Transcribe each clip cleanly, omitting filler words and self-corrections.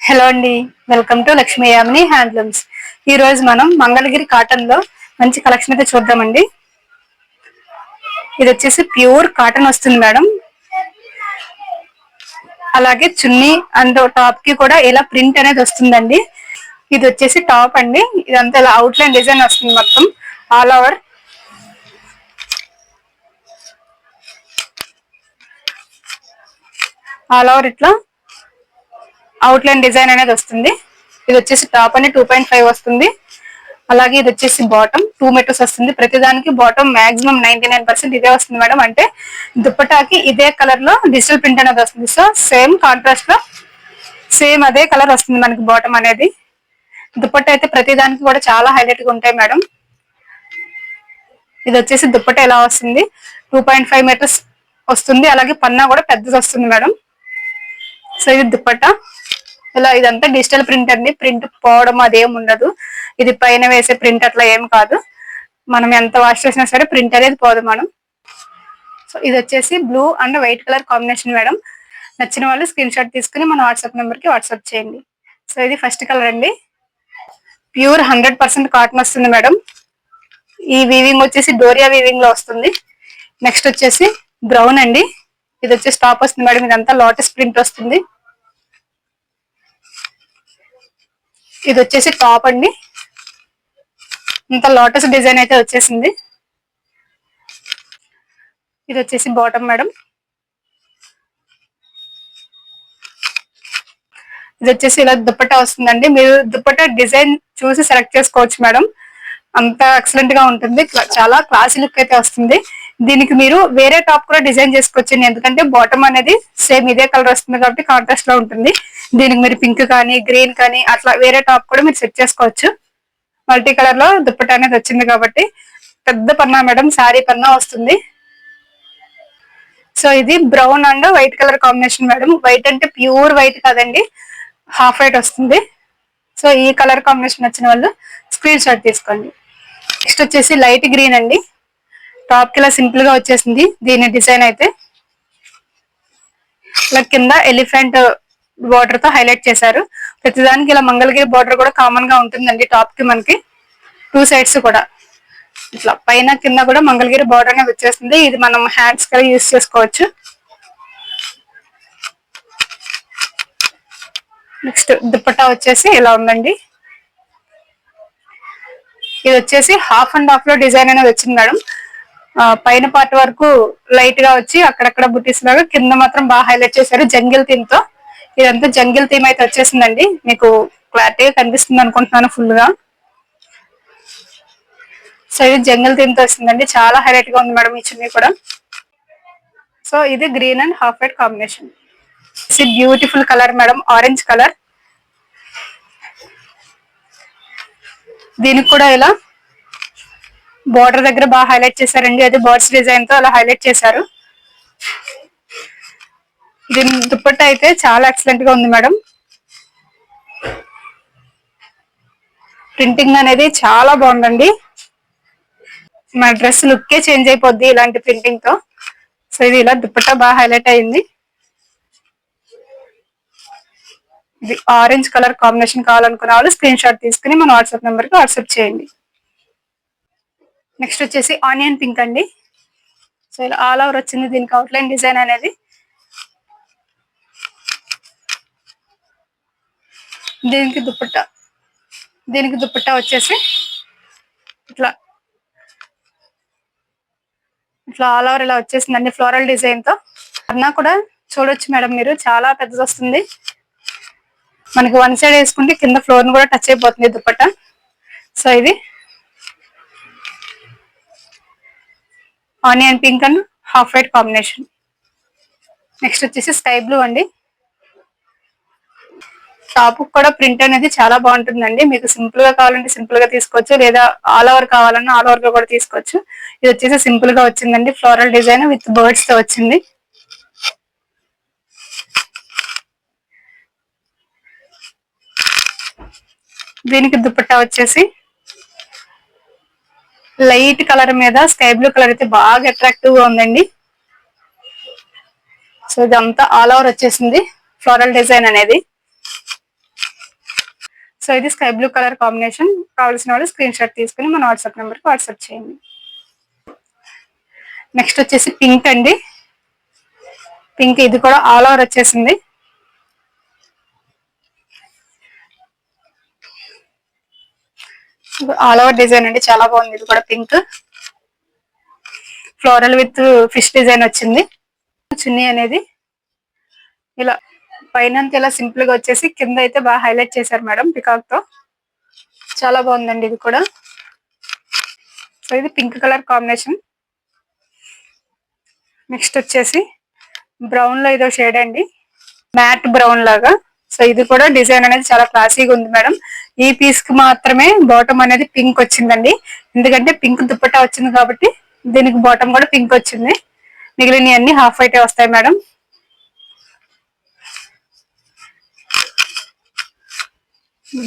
Hello అండి. Welcome to Lakshmi Yamini handlooms. ఈ రోజు మనం మంగళగిరి కాటన్ లో మంచి కలెక్షన్ అయితే చూద్దామండి. ఇది వచ్చేసి ప్యూర్ కాటన్ వస్తుంది మేడం. అలాగే చున్నీ అండ్ టాప్ కి కూడా ఇలా ప్రింట్ అనేది వస్తుందండి. ఇది వచ్చేసి టాప్ అండి. ఇదంతా ఇలా అవుట్ లైన్ డిజైన్ వస్తుంది మొత్తం ఆల్ ఓవర్. ఇట్లా అవుట్ లైన్ డిజైన్ అనేది వస్తుంది. ఇది వచ్చేసి టాప్ అని 2.5 వస్తుంది. అలాగే ఇది వచ్చేసి బాటమ్ 2 మీటర్స్ వస్తుంది. ప్రతిదానికి బాటమ్ మాక్సిమం 99% ఇదే వస్తుంది మేడం. అంటే దుప్పటాకి ఇదే కలర్ లో డిజిటల్ ప్రింట్ అనేది వస్తుంది. సో సేమ్ కాంట్రాస్ట్ లో సేమ్ అదే కలర్ వస్తుంది మనకి బాటమ్ అనేది. దుప్పట్ట అయితే ప్రతిదానికి కూడా చాలా హైలైట్ గా ఉంటాయి మేడం. ఇది వచ్చేసి దుప్పట్ట ఎలా వస్తుంది, 2.5 మీటర్స్ వస్తుంది. అలాగే పన్నా కూడా పెద్దది వస్తుంది మేడం. సో ఇది దుప్పట్ట. ఇలా ఇదంతా డిజిటల్ ప్రింట్ అండి. ప్రింట్ పోవడం అదేం ఉండదు. ఇది పైన వేసే ప్రింట్ అట్లా ఏం కాదు. మనం ఎంత వాష్ చేసినా సరే ప్రింట్ అనేది పోదు మేడం. సో ఇది వచ్చేసి blue and white colour combination madam. నచ్చిన వాళ్ళు స్క్రీన్ షాట్ తీసుకుని మన వాట్సాప్ నెంబర్ కి వాట్సాప్ చేయండి. సో ఇది ఫస్ట్ కలర్ అండి. ప్యూర్ 100% కాటన్ వస్తుంది మేడం. ఈ వీవింగ్ వచ్చేసి డోరియా వీవింగ్ లో వస్తుంది. నెక్స్ట్ వచ్చేసి బ్రౌన్ అండి. ఇది వచ్చేసి టాప్ వస్తుంది మేడం. ఇదంతా లోటస్ ప్రింట్ వస్తుంది. ఇది వచ్చేసి టాప్ అండి. ఇంత లోటస్ డిజైన్ అయితే వచ్చేసింది. ఇది వచ్చేసి బాటమ్ మేడం. ఇది వచ్చేసి ఇలా దుప్పట్టా వస్తుందండి. మీరు దుప్పట్టా డిజైన్ చూసి సెలెక్ట్ చేసుకోవచ్చు మేడం. అంత ఎక్సలెంట్ గా ఉంటుంది. చాలా క్లాసీ లుక్ అయితే వస్తుంది. దీనికి మీరు వేరే టాప్ కూడా డిజైన్ చేసుకోవచ్చు. ఎందుకంటే బాటమ్ అనేది సేమ్ ఇదే కలర్ వస్తుంది కాబట్టి కాంట్రాస్ట్ లో ఉంటుంది. దీనికి మీరు పింక్ కానీ గ్రీన్ కానీ అట్లా వేరే టాప్ కూడా మీరు సెట్ చేసుకోవచ్చు. మల్టీ కలర్ లో దుప్పట్టా అనేది వచ్చింది కాబట్టి పెద్ద పన్నా మేడం. శారీ పన్నా వస్తుంది. సో ఇది brown and white colour combination madam. White అంటే ప్యూర్ వైట్ కాదండి, హాఫ్ వైట్ వస్తుంది. సో ఈ కలర్ కాంబినేషన్ వచ్చిన వాళ్ళు స్క్రీన్ షాట్ తీసుకోండి. నెక్స్ట్ వచ్చేసి లైట్ గ్రీన్ అండి. టాప్ కి ఇలా సింపుల్ గా వచ్చేసింది. దీని డిజైన్ అయితే ఇలా కింద ఎలిఫెంట్ బార్డర్ తో హైలైట్ చేశారు. ప్రతిదానికి ఇలా మంగళగిరి బార్డర్ కూడా కామన్ గా ఉంటుందండి. టాప్ కి మనకి 2 సైడ్స్ కూడా ఇట్లా పైన కింద కూడా మంగళగిరి బార్డర్ అనేది వచ్చేస్తుంది. ఇది మనం హ్యాండ్స్ కి యూజ్ చేసుకోవచ్చు. నెక్స్ట్ దుప్పట్టా వచ్చేసి ఇలా ఉందండి. ఇది వచ్చేసి హాఫ్ అండ్ హాఫ్ లో డిజైన్ అనేది వచ్చింది మేడం. పైన పార్ట్ వరకు లైట్ గా వచ్చి అక్కడక్కడ బుటీస్ లాగా, కింద మాత్రం బాగా హైలైట్ చేశారు జంగిల్ థీమ్ తో. ఇదంతా జంగిల్ థీమ్ అయితే వచ్చేసిందండి. మీకు క్లారిటీగా కనిపిస్తుంది అనుకుంటున్నాను ఫుల్ గా. సో ఇది జంగిల్ థీమ్ తో వస్తుందండి. చాలా హైలైట్ గా ఉంది మేడం ఈ చున్నీ కూడా. సో ఇది green and half white combination. Beautiful colour madam, orange colour. దీనికి కూడా ఇలా బార్డర్ దగ్గర బాగా హైలైట్ చేశారండి. అది బర్డ్స్ డిజైన్ తో అలా హైలైట్ చేశారు. దీని దుప్పట్టా అయితే చాలా ఎక్సలెంట్ గా ఉంది మేడం. ప్రింటింగ్ అనేది చాలా బాగుందండి. మా డ్రెస్ లుక్కే చేంజ్ అయిపోద్ది ఇలాంటి ప్రింటింగ్ తో. సో ఇది ఇలా దుప్పట్టా బాగా హైలైట్ అయింది. ఇది ఆరెంజ్ కలర్ కాంబినేషన్ కావాలనుకున్న వాళ్ళు స్క్రీన్ షాట్ తీసుకుని మన వాట్సాప్ నెంబర్ కి వాట్సాప్ చేయండి. నెక్స్ట్ వచ్చేసి ఆనియన్ పింక్ అండి. సో ఇలా ఆల్ ఓవర్ వచ్చింది దీనికి అవుట్లైన్ డిజైన్ అనేది. దీనికి దుప్పట్టా వచ్చేసి ఇట్లా ఆల్ ఓవర్ ఇలా వచ్చేసిందండి ఫ్లోరల్ డిజైన్ తో. అన్నా కూడా చూడొచ్చు మేడం మీరు, చాలా పెద్దది వస్తుంది. మనకి వన్ సైడ్ వేసుకుంటే కింద ఫ్లోర్ ని కూడా టచ్ అయిపోతుంది దుప్పట్టా. సో ఇది onion pink and half white combination. Next వచ్చేసి స్కై బ్లూ అండి. టాప్ కూడా ప్రింట్ అనేది చాలా బాగుంటుందండి. మీకు సింపుల్ గా కావాలంటే సింపుల్ గా తీసుకోవచ్చు, లేదా ఆల్ ఓవర్ కావాలన్నా ఆల్ ఓవర్ గా కూడా తీసుకోవచ్చు. ఇది వచ్చేసి సింపుల్ గా వచ్చిందండి. ఫ్లోరల్ డిజైన్ విత్ బర్డ్స్ తో వచ్చింది. దీనికి దుప్పట్టా వచ్చేసి లైట్ కలర్ మీద స్కై బ్లూ కలర్ అయితే బాగా అట్రాక్టివ్ గా ఉందండి. సో ఇదంతా ఆల్ ఓవర్ వచ్చేసింది ఫ్లోరల్ డిజైన్ అనేది. సో ఇది స్కై బ్లూ కలర్ కాంబినేషన్. కావాల్సిన వాళ్ళు స్క్రీన్ షాట్ తీసుకుని మన వాట్సాప్ నెంబర్కి వాట్సాప్ చేయండి. నెక్స్ట్ వచ్చేసి పింక్ అండి. పింక్ ఇది కూడా ఆల్ ఓవర్ వచ్చేసింది. ఆల్ ఓవర్ డిజైన్ అండి, చాలా బాగుంది. ఇది కూడా pink floral with fish design వచ్చింది. చున్నీ అనేది ఇలా పైన ఇలా సింపుల్ గా వచ్చేసి కింద అయితే బాగా హైలైట్ చేశారు మేడం పికాక్ తో. చాలా బాగుందండి ఇది కూడా. సో ఇది పింక్ కలర్ కాంబినేషన్. నెక్స్ట్ వచ్చేసి బ్రౌన్ లో ఏదో షేడ్ అండి, మ్యాట్ బ్రౌన్ లాగా. సో ఇది కూడా డిజైన్ అనేది చాలా క్లాసీగా ఉంది మేడం. ఈ పీస్ కి మాత్రమే బాటమ్ అనేది పింక్ వచ్చిందండి, ఎందుకంటే పింక్ దుప్పట్టా వచ్చింది కాబట్టి దీనికి బాటమ్ కూడా పింక్ వచ్చింది. మిగిలిన అన్ని హాఫ్ వైట్ వస్తాయి మేడం.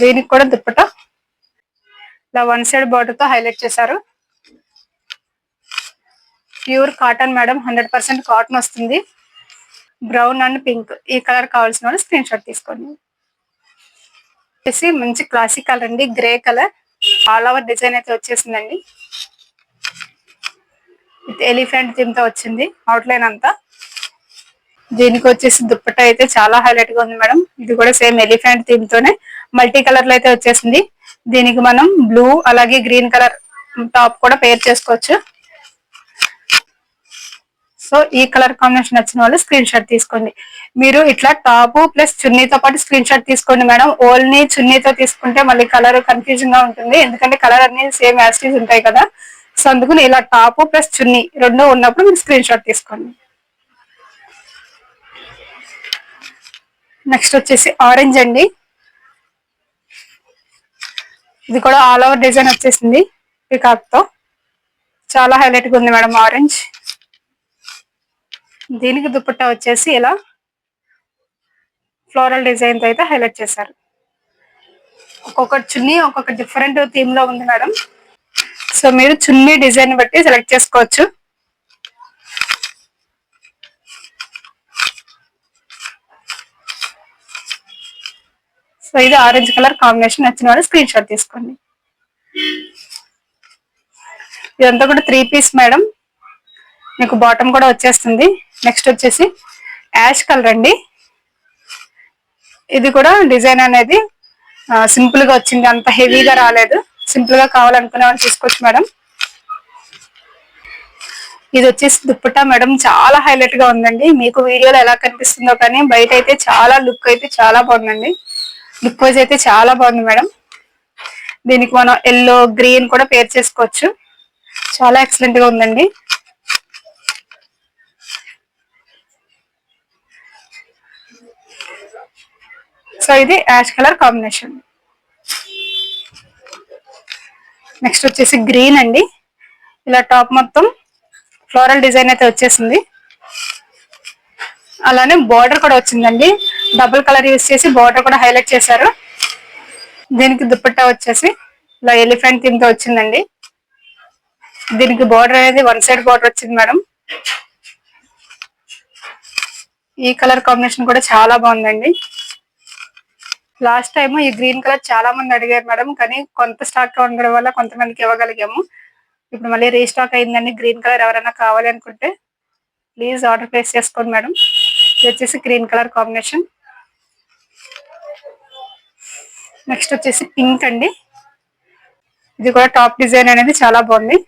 దీనికి కూడా దుప్పట్టా ఇలా వన్ సైడ్ బార్డర్ తో హైలైట్ చేశారు. ప్యూర్ కాటన్ మేడం, 100% కాటన్ వస్తుంది. బ్రౌన్ అండ్ పింక్ ఈ కలర్ కావాల్సిన వాళ్ళు స్క్రీన్ షాట్ తీసుకోండి. వచ్చేసి మంచి క్లాసిక్ కలర్ అండి, grey colour. All over design అయితే వచ్చేసిందండి. విత్ ఎలిఫెంట్ థీమ్ తో వచ్చింది అవుట్లైన్ అంతా. దీనికి వచ్చేసి దుప్పట్టా అయితే చాలా హైలైట్ గా ఉంది మేడం. ఇది కూడా సేమ్ ఎలిఫెంట్ థీమ్ తోనే మల్టీ కలర్ లో అయితే వచ్చేసింది. దీనికి మనం బ్లూ అలాగే గ్రీన్ కలర్ టాప్ కూడా పేర్ చేసుకోవచ్చు. సో ఈ కలర్ కాంబినేషన్ నచ్చిన వాళ్ళు స్క్రీన్ షాట్ తీసుకోండి. మీరు ఇట్లా టాప్ ప్లస్ చున్నీతో పాటు స్క్రీన్ షాట్ తీసుకోండి మేడం. ఓన్లీ చున్నీతో తీసుకుంటే మళ్ళీ కలర్ కన్ఫ్యూజన్ గా ఉంటుంది, ఎందుకంటే కలర్ అన్ని సేమ్ యాస్టీస్ ఉంటాయి కదా. సో అందుకు ఇలా టాప్ ప్లస్ చున్నీ రెండు ఉన్నప్పుడు మీరు స్క్రీన్ షాట్ తీసుకోండి. నెక్స్ట్ వచ్చేసి ఆరెంజ్ అండి. ఇది కూడా ఆల్ ఓవర్ డిజైన్ వచ్చేసింది పికాక్ తో. చాలా హైలైట్ గా ఉంది మేడం ఆరెంజ్. దీనికి దుపట్టా వచ్చేసి ఇలా ఫ్లోరల్ డిజైన్ తో అయితే హైలైట్ చేశారు. ఒక్కొక్క చున్నీ ఒక్కొక్క డిఫరెంట్ థీమ్ లో ఉంది మేడం. సో మీరు చున్నీ డిజైన్ బట్టి సెలెక్ట్ చేసుకోవచ్చు. సో ఇది ఆరెంజ్ కలర్ కాంబినేషన్ నచ్చిన వాళ్ళు స్క్రీన్ షాట్ తీసుకోండి. ఇదంతా కూడా 3 పీస్ మేడం, మీకు బాటమ్ కూడా వచ్చేస్తుంది. నెక్స్ట్ వచ్చేసి యాష్ కలర్ అండి. ఇది కూడా డిజైన్ అనేది సింపుల్ గా వచ్చింది, అంత హెవీగా రాలేదు. సింపుల్ గా కావాలనుకునే వాళ్ళు తీసుకోవచ్చు మేడం. ఇది వచ్చేసి దుప్పట్టా మేడం, చాలా హైలైట్ గా ఉందండి. మీకు వీడియోలో ఎలా కనిపిస్తుందో కానీ బయట అయితే చాలా లుక్ అయితే చాలా బాగుందండి. లుక్ వైజ్ అయితే చాలా బాగుంది మేడం. దీనికి మనం ఎల్లో గ్రీన్ కూడా పేర్ చేసుకోవచ్చు. చాలా ఎక్సలెంట్ గా ఉందండి. సో ఇది యాష్ కలర్ కాంబినేషన్. నెక్స్ట్ వచ్చేసి గ్రీన్ అండి. ఇలా టాప్ మొత్తం ఫ్లోరల్ డిజైన్ అయితే వచ్చేసింది. అలానే బార్డర్ కూడా వచ్చిందండి, డబుల్ కలర్ యూస్ చేసి బార్డర్ కూడా హైలైట్ చేశారు. దీనికి దుప్పట్టా వచ్చేసి ఇలా ఎలిఫెంట్ థీమ్ తో వచ్చిందండి. దీనికి బార్డర్ అనేది వన్ సైడ్ బార్డర్ వచ్చింది మేడం. ఈ కలర్ కాంబినేషన్ కూడా చాలా బాగుందండి. లాస్ట్ టైం ఈ గ్రీన్ కలర్ చాలా మంది అడిగారు మేడం, కానీ కొంత స్టాక్ ఉండడం వల్ల కొంతమందికి ఇవ్వగలిగాము. ఇప్పుడు మళ్ళీ రీస్టాక్ అయిందండి. గ్రీన్ కలర్ ఎవరైనా కావాలి అనుకుంటే ప్లీజ్ ఆర్డర్ ప్లేస్ చేసుకోండి మేడం. ఇది వచ్చేసి గ్రీన్ కలర్ కాంబినేషన్. నెక్స్ట్ వచ్చేసి పింక్ అండి. ఇది కూడా టాప్ డిజైన్ అనేది చాలా బాగుంది.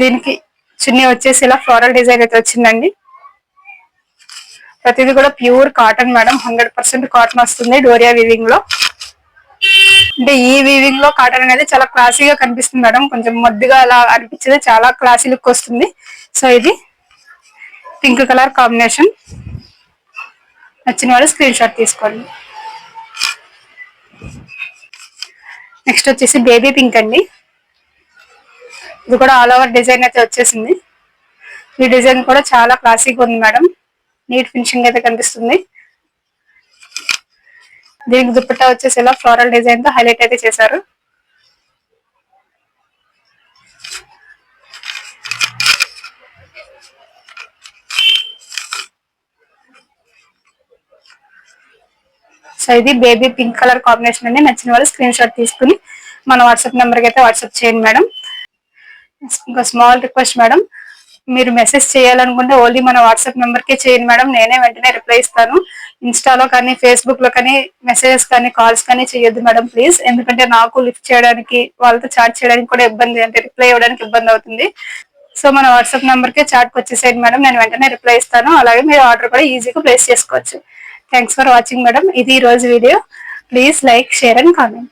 దీనికి చున్నీ వచ్చేసి ఇలా ఫ్లోరల్ డిజైన్ అయితే వచ్చిందండి. ప్రతిది కూడా ప్యూర్ కాటన్ మేడం, 100% కాటన్ వస్తుంది డోరియా వీవింగ్ లో. అంటే ఈ వీవింగ్ లో కాటన్ అనేది చాలా క్లాసీగా కనిపిస్తుంది మేడం, కొంచెం మొద్దుగా అలా అనిపించేది, చాలా క్లాసీ లుక్ వస్తుంది. సో ఇది పింక్ కలర్ కాంబినేషన్. నచ్చిన వాళ్ళు స్క్రీన్ షాట్ తీసుకోండి. నెక్స్ట్ వచ్చేసి బేబీ పింక్ అండి. ఇది కూడా ఆల్ ఓవర్ డిజైన్ అయితే వచ్చేసింది. ఈ డిజైన్ కూడా చాలా క్లాసీగా ఉంది మేడం, నీట్ ఫినిషింగ్ అయితే కనిపిస్తుంది. దీనికి దుప్పట్టా వచ్చేసి ఇలా ఫ్లోరల్ డిజైన్ తో హైలైట్ అయితే చేశారు. సో ఇది బేబీ పింక్ కలర్ కాంబినేషన్ అండి. నచ్చిన వాళ్ళు స్క్రీన్ షాట్ తీసుకుని మన వాట్సాప్ నెంబర్కి అయితే వాట్సాప్ చేయండి మేడం. ఇంకా స్మాల్ రిక్వెస్ట్ మేడం, మీరు మెసేజ్ చేయాలనుకుంటే ఓన్లీ మన వాట్సాప్ నెంబర్కే చేయండి మేడం. నేనే వెంటనే రిప్లై ఇస్తాను. ఇన్స్టాలో కానీ ఫేస్బుక్ లో కానీ మెసేజెస్ కానీ కాల్స్ కానీ చేయొద్దు మేడం ప్లీజ్. ఎందుకంటే నాకు లిఫ్ట్ చేయడానికి వాళ్ళతో చాట్ చేయడానికి కూడా ఇబ్బంది, అంటే రిప్లై ఇవ్వడానికి ఇబ్బంది అవుతుంది. సో మన వాట్సాప్ నెంబర్కే చాట్కి వచ్చేసేయండి మేడం, నేను వెంటనే రిప్లై ఇస్తాను. అలాగే మీరు ఆర్డర్ కూడా ఈజీగా ప్లేస్ చేసుకోవచ్చు. Thanks for watching madam. ఇది ఈ రోజు video. Please like, share and comment.